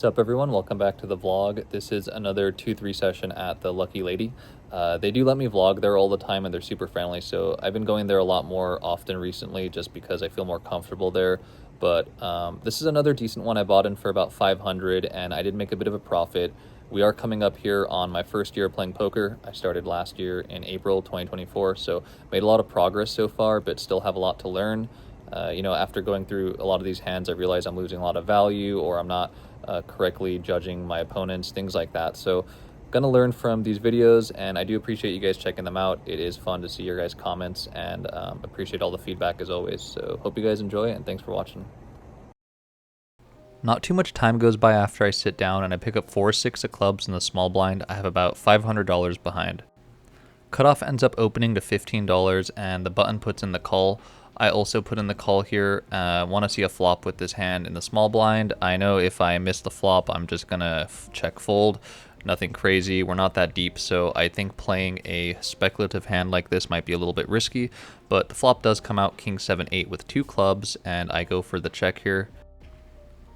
What's up everyone, welcome back to the vlog. This is another 2-3 session at the Lucky Lady. They do let me vlog there all the time and they're super friendly, so I've been going there a lot more often recently just because I feel more comfortable there. But this is another decent one. I bought in for about 500 and I did make a bit of a profit. We are coming up here on my first year playing poker. I started last year in April 2024, so made a lot of progress so far, but still have a lot to learn. After going through a lot of these hands, I realize I'm losing a lot of value or I'm not correctly judging my opponents, things like that. So gonna learn from these videos, and I do appreciate you guys checking them out. It is fun to see your guys' comments, and appreciate all the feedback as always. So hope you guys enjoy it, and thanks for watching. Not too much time goes by after I sit down and I pick up 4-6 of clubs in the small blind. I have about $500 behind. Cutoff ends up opening to $15 and the button puts in the call. I also put in the call here. Want to see a flop with this hand in the small blind. I know if I miss the flop, I'm just going to check fold. Nothing crazy. We're not that deep, so I think playing a speculative hand like this might be a little bit risky. But the flop does come out king 7-8 with 2 clubs, and I go for the check here.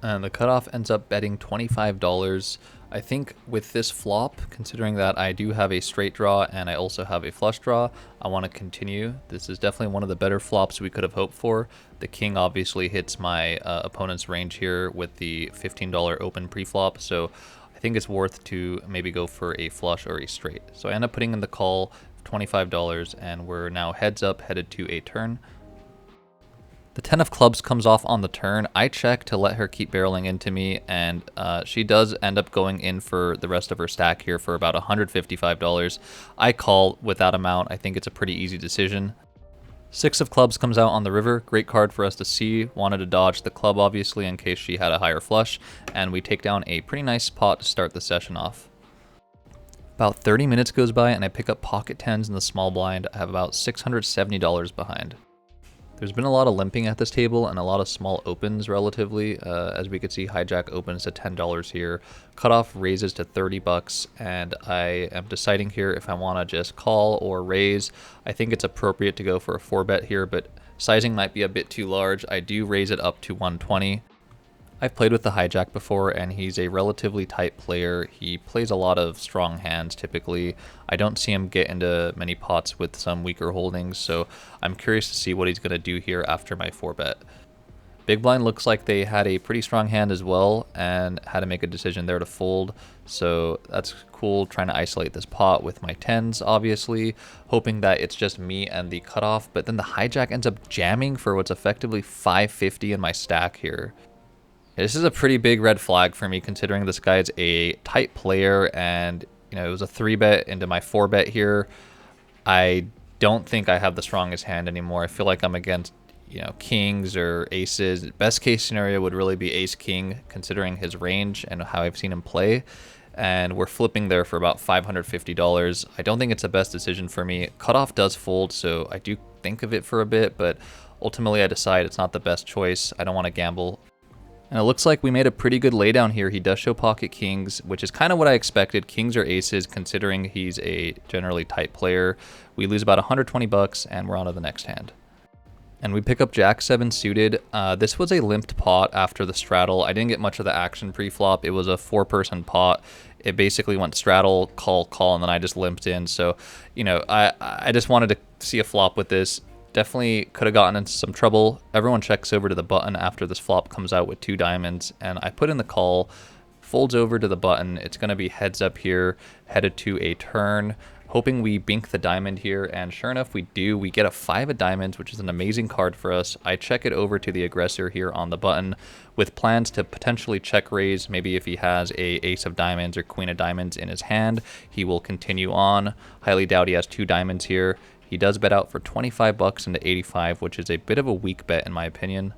And the cutoff ends up betting $25. I think with this flop, considering that I do have a straight draw and I also have a flush draw, I want to continue. This is definitely one of the better flops we could have hoped for. The king obviously hits my opponent's range here with the $15 open pre-flop, so I think it's worth to maybe go for a flush or a straight. So I end up putting in the call, $25, and we're now heads up headed to a turn. The 10 of clubs comes off on the turn. I check to let her keep barreling into me, and she does end up going in for the rest of her stack here for about $155. I call with that amount. I think it's a pretty easy decision. 6 of clubs comes out on the river. Great card for us to see. Wanted to dodge the club, obviously, in case she had a higher flush, and we take down a pretty nice pot to start the session off. About 30 minutes goes by, and I pick up pocket 10s in the small blind. I have about $670 behind. There's been a lot of limping at this table and a lot of small opens relatively. As we could see, hijack opens to $10 here. Cutoff raises to $30, and I am deciding here if I want to just call or raise. I think it's appropriate to go for a 4-bet here, but sizing might be a bit too large. I do raise it up to 120. I've played with the hijack before, and he's a relatively tight player. He plays a lot of strong hands typically. I don't see him get into many pots with some weaker holdings, so I'm curious to see what he's going to do here after my 4-bet. Big blind looks like they had a pretty strong hand as well and had to make a decision there to fold, so that's cool, trying to isolate this pot with my 10s obviously, hoping that it's just me and the cutoff, but then the hijack ends up jamming for what's effectively $550 in my stack here. This is a pretty big red flag for me, considering this guy's a tight player, and it was a 3-bet into my 4-bet here. I don't think I have the strongest hand anymore. I feel like I'm against kings or aces. Best case scenario would really be ace king, considering his range and how I've seen him play. And we're flipping there for about $550. I don't think it's the best decision for me. Cutoff does fold, so I do think of it for a bit, but ultimately I decide it's not the best choice. I don't want to gamble. And it looks like we made a pretty good laydown here. He does show pocket kings, which is kind of what I expected. Kings or aces, considering he's a generally tight player. We lose about $120, and we're on to the next hand. And we pick up Jack 7 suited. This was a limped pot after the straddle. I didn't get much of the action pre-flop. It was a 4-person pot. It basically went straddle, call, call, and then I just limped in. So, I just wanted to see a flop with this. Definitely could have gotten into some trouble. Everyone checks over to the button after this flop comes out with 2 diamonds, and I put in the call, folds over to the button. It's going to be heads up here, headed to a turn, hoping we bink the diamond here, and sure enough we do. We get a 5 of diamonds, which is an amazing card for us. I check it over to the aggressor here on the button with plans to potentially check raise. Maybe if he has a ace of diamonds or queen of diamonds in his hand, he will continue on. Highly doubt he has 2 diamonds here. He does bet out for $25 into 85, which is a bit of a weak bet in my opinion.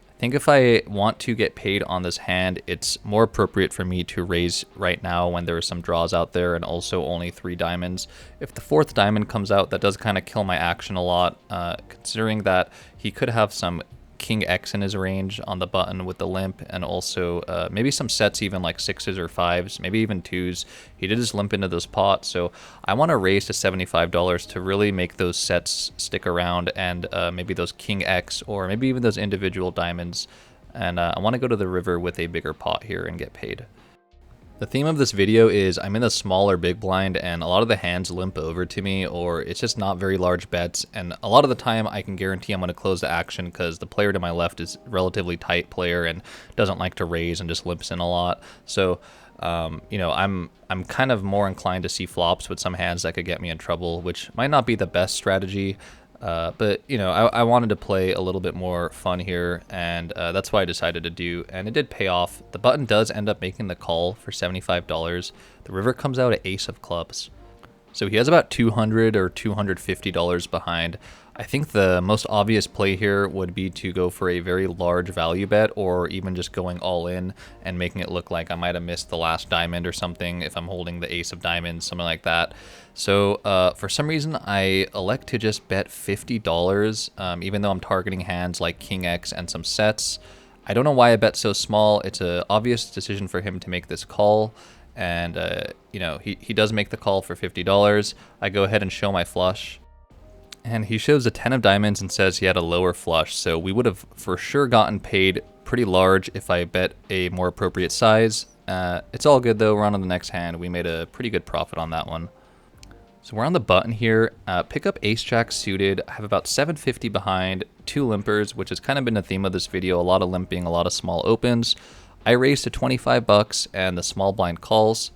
I think if I want to get paid on this hand, it's more appropriate for me to raise right now when there are some draws out there and also only 3 diamonds. If the 4th diamond comes out, that does kind of kill my action a lot, considering that he could have some King X in his range on the button with the limp, and also maybe some sets even like 6s or 5s, maybe even 2s. He did just limp into this pot, so I want to raise to $75 to really make those sets stick around, and maybe those King X or maybe even those individual diamonds and I want to go to the river with a bigger pot here and get paid. The theme of this video is I'm in a smaller big blind and a lot of the hands limp over to me, or it's just not very large bets, and a lot of the time I can guarantee I'm going to close the action because the player to my left is a relatively tight player and doesn't like to raise and just limps in a lot. So you know, I'm kind of more inclined to see flops with some hands that could get me in trouble, which might not be the best strategy. But, you know, I wanted to play a little bit more fun here, and that's why I decided to do, and it did pay off. The button does end up making the call for $75. The river comes out at ace of clubs. So he has about $200 or $250 behind. I think the most obvious play here would be to go for a very large value bet, or even just going all in and making it look like I might have missed the last diamond or something if I'm holding the ace of diamonds, something like that. So for some reason, I elect to just bet $50, even though I'm targeting hands like King X and some sets. I don't know why I bet so small. It's an obvious decision for him to make this call. And, you know, he does make the call for $50. I go ahead and show my flush. And he shows a 10 of diamonds and says he had a lower flush. So we would have for sure gotten paid pretty large if I bet a more appropriate size. It's all good though. We're on to the next hand. We made a pretty good profit on that one. So we're on the button here. Pick up ace jack suited. I have about 750 behind, 2 limpers, which has kind of been the theme of this video. A lot of limping, a lot of small opens. I raised to 25 bucks and the small blind calls.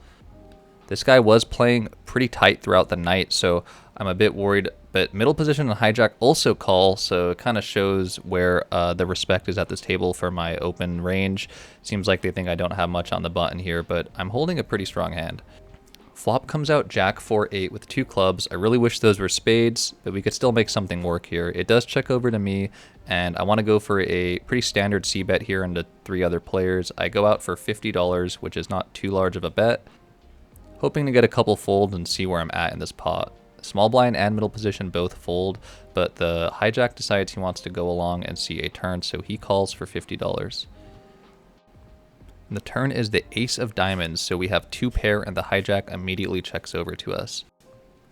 This guy was playing pretty tight throughout the night, so I'm a bit worried. But middle position and hijack also call, so it kind of shows where the respect is at this table for my open range. Seems like they think I don't have much on the button here, but I'm holding a pretty strong hand. Flop comes out jack 4-8 with 2 clubs. I really wish those were spades, but we could still make something work here. It does check over to me, and I want to go for a pretty standard c-bet here into 3 other players. I go out for $50, which is not too large of a bet, hoping to get a couple folds and see where I'm at in this pot. Small blind and middle position both fold, but the hijack decides he wants to go along and see a turn, so he calls for $50. And the turn is the ace of diamonds, so we have 2 pair and the hijack immediately checks over to us.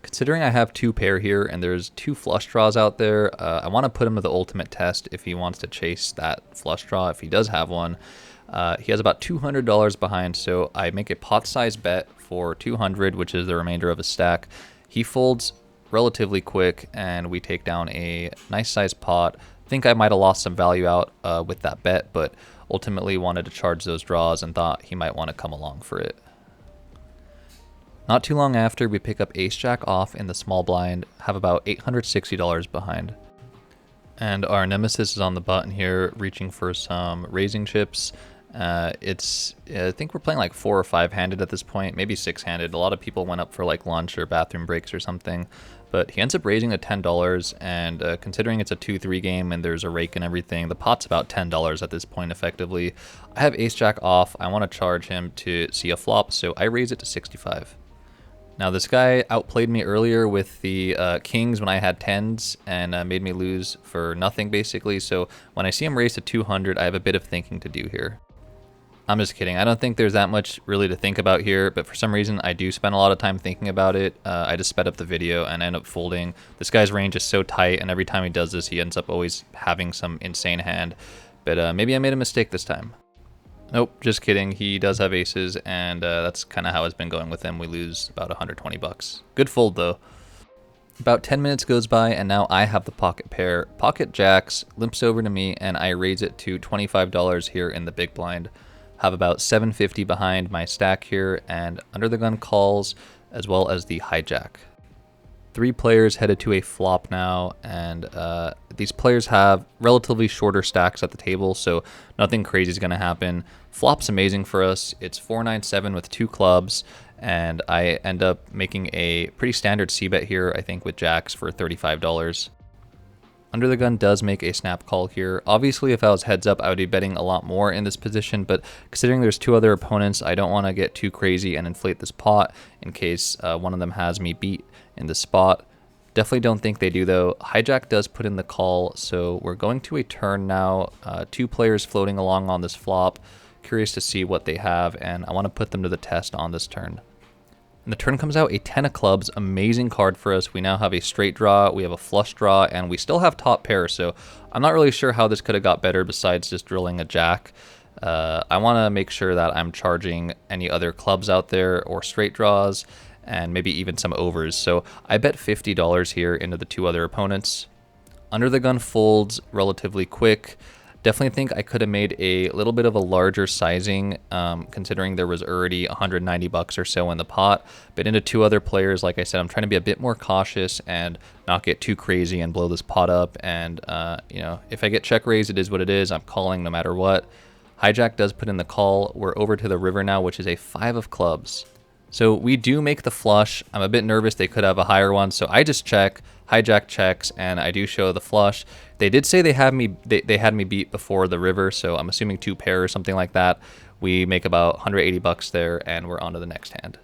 Considering I have 2 pair here and there's 2 flush draws out there, I want to put him to the ultimate test if he wants to chase that flush draw, if he does have one. He has about $200 behind, so I make a pot size bet for $200, which is the remainder of his stack. He folds relatively quick and we take down a nice sized pot. I think I might have lost some value out with that bet, but ultimately wanted to charge those draws and thought he might want to come along for it. Not too long after, we pick up ace jack off in the small blind, have about $860 behind. And our nemesis is on the button here, reaching for some raising chips. I think we're playing like 4 or 5 handed at this point, maybe 6 handed. A lot of people went up for like lunch or bathroom breaks or something, but he ends up raising to $10, and considering it's a 2-3 game and there's a rake and everything, the pot's about $10 at this point effectively. I have ace jack off. I want to charge him to see a flop, so I raise it to 65. Now this guy outplayed me earlier with the kings when I had 10s and made me lose for nothing basically, so when I see him raise to 200, I have a bit of thinking to do here. I'm just kidding. I don't think there's that much really to think about here, but for some reason I do spend a lot of time thinking about it. I just sped up the video and end up folding. This guy's range is so tight, and every time he does this, he ends up always having some insane hand. But maybe I made a mistake this time. Nope, just kidding. He does have aces, and that's kind of how it's been going with him. We lose about 120 bucks. Good fold, though. About 10 minutes goes by, and now I have the pocket pair. Pocket jacks, limps over to me, and I raise it to $25 here in the big blind. Have about $750 behind my stack here, and under the gun calls, as well as the hijack. 3 players headed to a flop now, and these players have relatively shorter stacks at the table, so nothing crazy is going to happen. Flop's amazing for us. It's 4-9-7 with 2 clubs, and I end up making a pretty standard c-bet here, I think with jacks for $35. Under the gun does make a snap call here. Obviously, if I was heads up, I would be betting a lot more in this position, but considering there's 2 other opponents, I don't want to get too crazy and inflate this pot in case one of them has me beat in the spot. Definitely don't think they do though. Hijack does put in the call, so we're going to a turn now. 2 players floating along on this flop. Curious to see what they have, and I want to put them to the test on this turn. And the turn comes out a 10 of clubs, amazing card for us. We now have a straight draw, we have a flush draw, and we still have top pair, so I'm not really sure how this could have got better besides just drilling a jack. I want to make sure that I'm charging any other clubs out there or straight draws and maybe even some overs. So I bet $50 here into the two other opponents. Under the gun folds relatively quick. Definitely think I could have made a little bit of a larger sizing, considering there was already 190 bucks or so in the pot. But into two other players, like I said, I'm trying to be a bit more cautious and not get too crazy and blow this pot up. And, if I get check raised, it is what it is. I'm calling no matter what. Hijack does put in the call. We're over to the river now, which is a 5 of clubs. So we do make the flush. I'm a bit nervous they could have a higher one, so I just check. Hijack checks, and I do show the flush. They did say they had me beat before the river, so I'm assuming 2 pair or something like that. We make about 180 bucks there, and we're on to the next hand.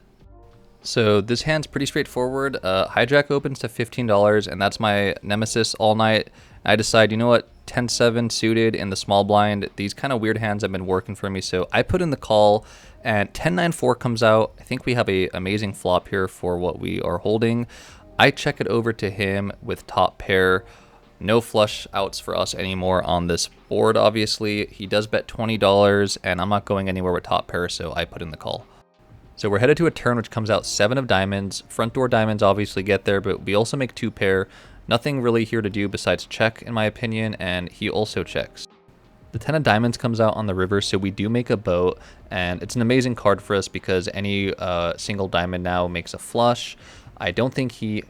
So this hand's pretty straightforward. Hijack opens to $15, and that's my nemesis all night. I decide, you know what, 10-7 suited in the small blind. These kind of weird hands have been working for me, so I put in the call, and 10-9-4 comes out. I think we have a amazing flop here for what we are holding. I check it over to him with top pair. No flush outs for us anymore on this board, obviously. He does bet $20, and I'm not going anywhere with top pair, so I put in the call. So we're headed to a turn which comes out 7 of diamonds. Front door diamonds obviously get there, but we also make 2 pair. Nothing really here to do besides check, in my opinion, and he also checks. The 10 of diamonds comes out on the river, so we do make a boat, and it's an amazing card for us because any single diamond now makes a flush. I don't think he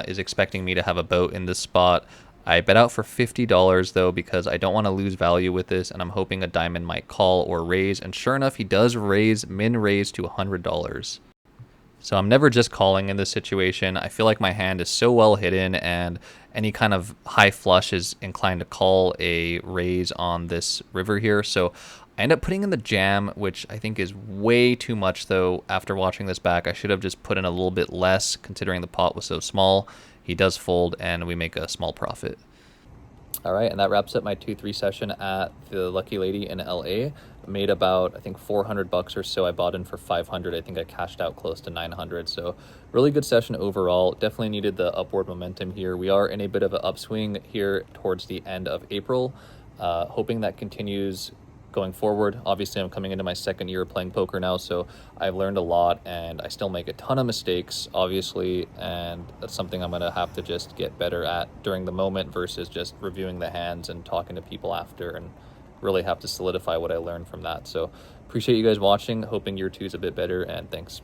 is expecting me to have a boat in this spot. I bet out for $50 though because I don't want to lose value with this, and I'm hoping a diamond might call or raise, and sure enough he does raise, min raise to $100. So I'm never just calling in this situation. I feel like my hand is so well hidden, and any kind of high flush is inclined to call a raise on this river here. So I end up putting in the jam, which I think is way too much though. After watching this back, I should have just put in a little bit less considering the pot was so small. He does fold, and we make a small profit. All right, and that wraps up my 2-3 session at the Lucky Lady in LA. Made about, I think, 400 bucks or so. I bought in for 500. I think I cashed out close to 900. So really good session overall. Definitely needed the upward momentum here. We are in a bit of an upswing here towards the end of April. Hoping that continues going forward. Obviously, I'm coming into my 2nd year playing poker now, so I've learned a lot, and I still make a ton of mistakes, obviously, and that's something I'm going to have to just get better at during the moment versus just reviewing the hands and talking to people after, and really have to solidify what I learned from that. So appreciate you guys watching. Hoping year 2 is a bit better, and thanks.